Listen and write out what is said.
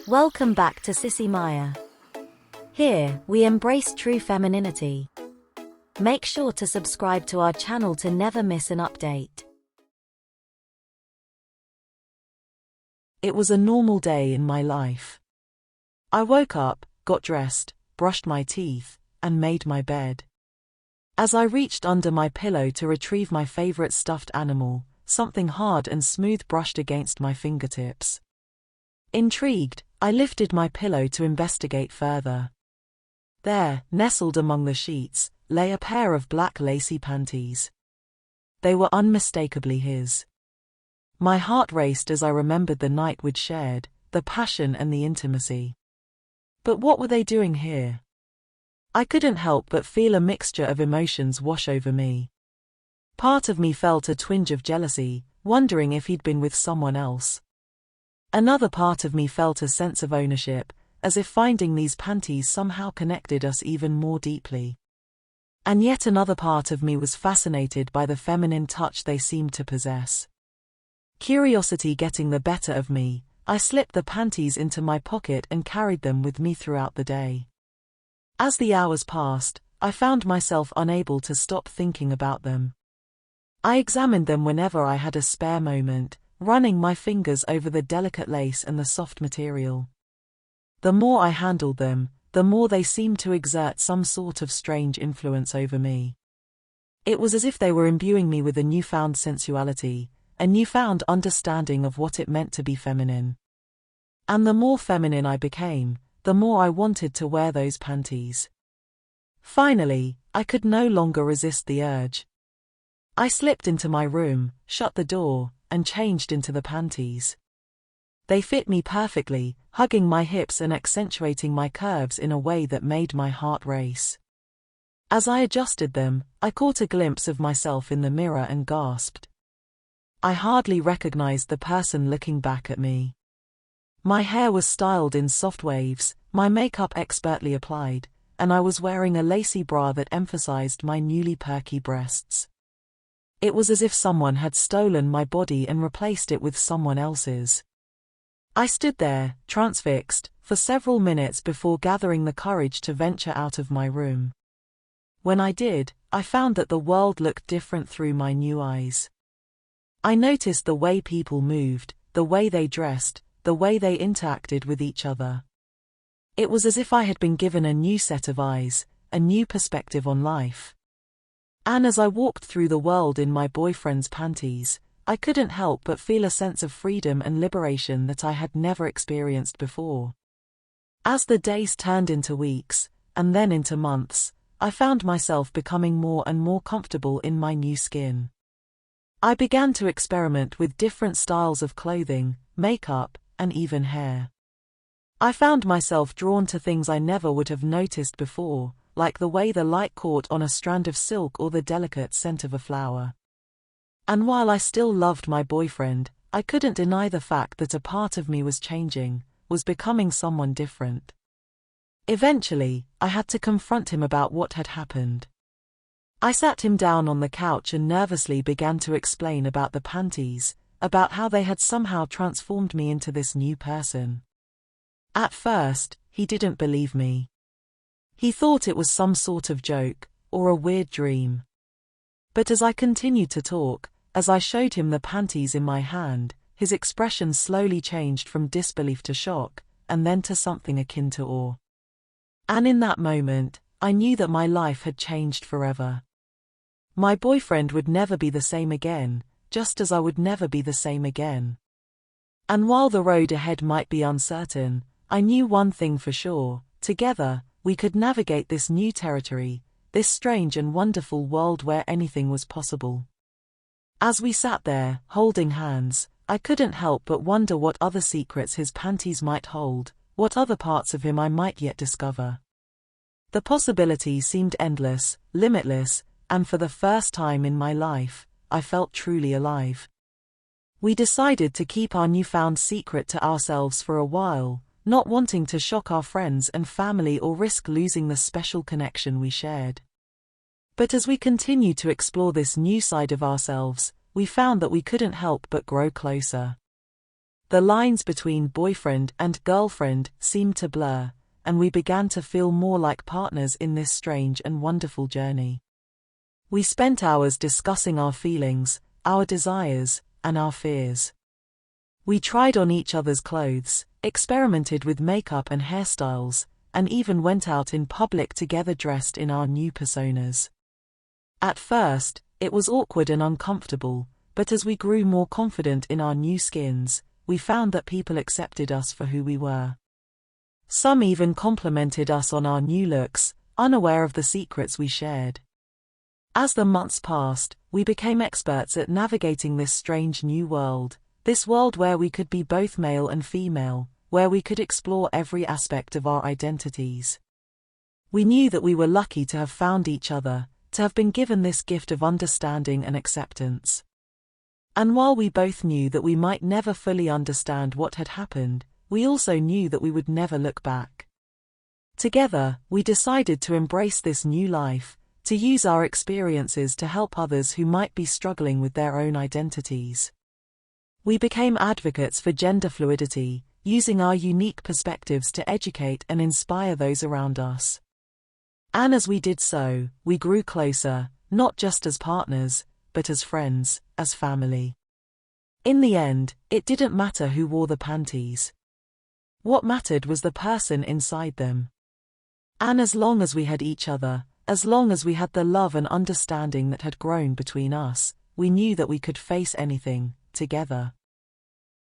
Welcome back to Sissy Maya. Here, we embrace true femininity. Make sure to subscribe to our channel to never miss an update. It was a normal day in my life. I woke up, got dressed, brushed my teeth, and made my bed. As I reached under my pillow to retrieve my favorite stuffed animal, something hard and smooth brushed against my fingertips. Intrigued, I lifted my pillow to investigate further. There, nestled among the sheets, lay a pair of black lacy panties. They were unmistakably his. My heart raced as I remembered the night we'd shared, the passion and the intimacy. But what were they doing here? I couldn't help but feel a mixture of emotions wash over me. Part of me felt a twinge of jealousy, wondering if he'd been with someone else. Another part of me felt a sense of ownership, as if finding these panties somehow connected us even more deeply. And yet another part of me was fascinated by the feminine touch they seemed to possess. Curiosity getting the better of me, I slipped the panties into my pocket and carried them with me throughout the day. As the hours passed, I found myself unable to stop thinking about them. I examined them whenever I had a spare moment, running my fingers over the delicate lace and the soft material. The more I handled them, the more they seemed to exert some sort of strange influence over me. It was as if they were imbuing me with a newfound sensuality, a newfound understanding of what it meant to be feminine. And the more feminine I became, the more I wanted to wear those panties. Finally, I could no longer resist the urge. I slipped into my room, shut the door, and changed into the panties. They fit me perfectly, hugging my hips and accentuating my curves in a way that made my heart race. As I adjusted them, I caught a glimpse of myself in the mirror and gasped. I hardly recognized the person looking back at me. My hair was styled in soft waves, my makeup expertly applied, and I was wearing a lacy bra that emphasized my newly perky breasts. It was as if someone had stolen my body and replaced it with someone else's. I stood there, transfixed, for several minutes before gathering the courage to venture out of my room. When I did, I found that the world looked different through my new eyes. I noticed the way people moved, the way they dressed, the way they interacted with each other. It was as if I had been given a new set of eyes, a new perspective on life. And as I walked through the world in my boyfriend's panties, I couldn't help but feel a sense of freedom and liberation that I had never experienced before. As the days turned into weeks, and then into months, I found myself becoming more and more comfortable in my new skin. I began to experiment with different styles of clothing, makeup, and even hair. I found myself drawn to things I never would have noticed before, like the way the light caught on a strand of silk or the delicate scent of a flower. And while I still loved my boyfriend, I couldn't deny the fact that a part of me was changing, was becoming someone different. Eventually, I had to confront him about what had happened. I sat him down on the couch and nervously began to explain about the panties, about how they had somehow transformed me into this new person. At first, he didn't believe me. He thought it was some sort of joke, or a weird dream. But as I continued to talk, as I showed him the panties in my hand, his expression slowly changed from disbelief to shock, and then to something akin to awe. And in that moment, I knew that my life had changed forever. My boyfriend would never be the same again, just as I would never be the same again. And while the road ahead might be uncertain, I knew one thing for sure: together, we could navigate this new territory, this strange and wonderful world where anything was possible. As we sat there, holding hands, I couldn't help but wonder what other secrets his panties might hold, what other parts of him I might yet discover. The possibilities seemed endless, limitless, and for the first time in my life, I felt truly alive. We decided to keep our newfound secret to ourselves for a while, not wanting to shock our friends and family or risk losing the special connection we shared. But as we continued to explore this new side of ourselves, we found that we couldn't help but grow closer. The lines between boyfriend and girlfriend seemed to blur, and we began to feel more like partners in this strange and wonderful journey. We spent hours discussing our feelings, our desires, and our fears. We tried on each other's clothes, experimented with makeup and hairstyles, and even went out in public together dressed in our new personas. At first, it was awkward and uncomfortable, but as we grew more confident in our new skins, we found that people accepted us for who we were. Some even complimented us on our new looks, unaware of the secrets we shared. As the months passed, we became experts at navigating this strange new world, this world where we could be both male and female, where we could explore every aspect of our identities. We knew that we were lucky to have found each other, to have been given this gift of understanding and acceptance. And while we both knew that we might never fully understand what had happened, we also knew that we would never look back. Together, we decided to embrace this new life, to use our experiences to help others who might be struggling with their own identities. We became advocates for gender fluidity, using our unique perspectives to educate and inspire those around us. And as we did so, we grew closer, not just as partners, but as friends, as family. In the end, it didn't matter who wore the panties. What mattered was the person inside them. And as long as we had each other, as long as we had the love and understanding that had grown between us, we knew that we could face anything, together.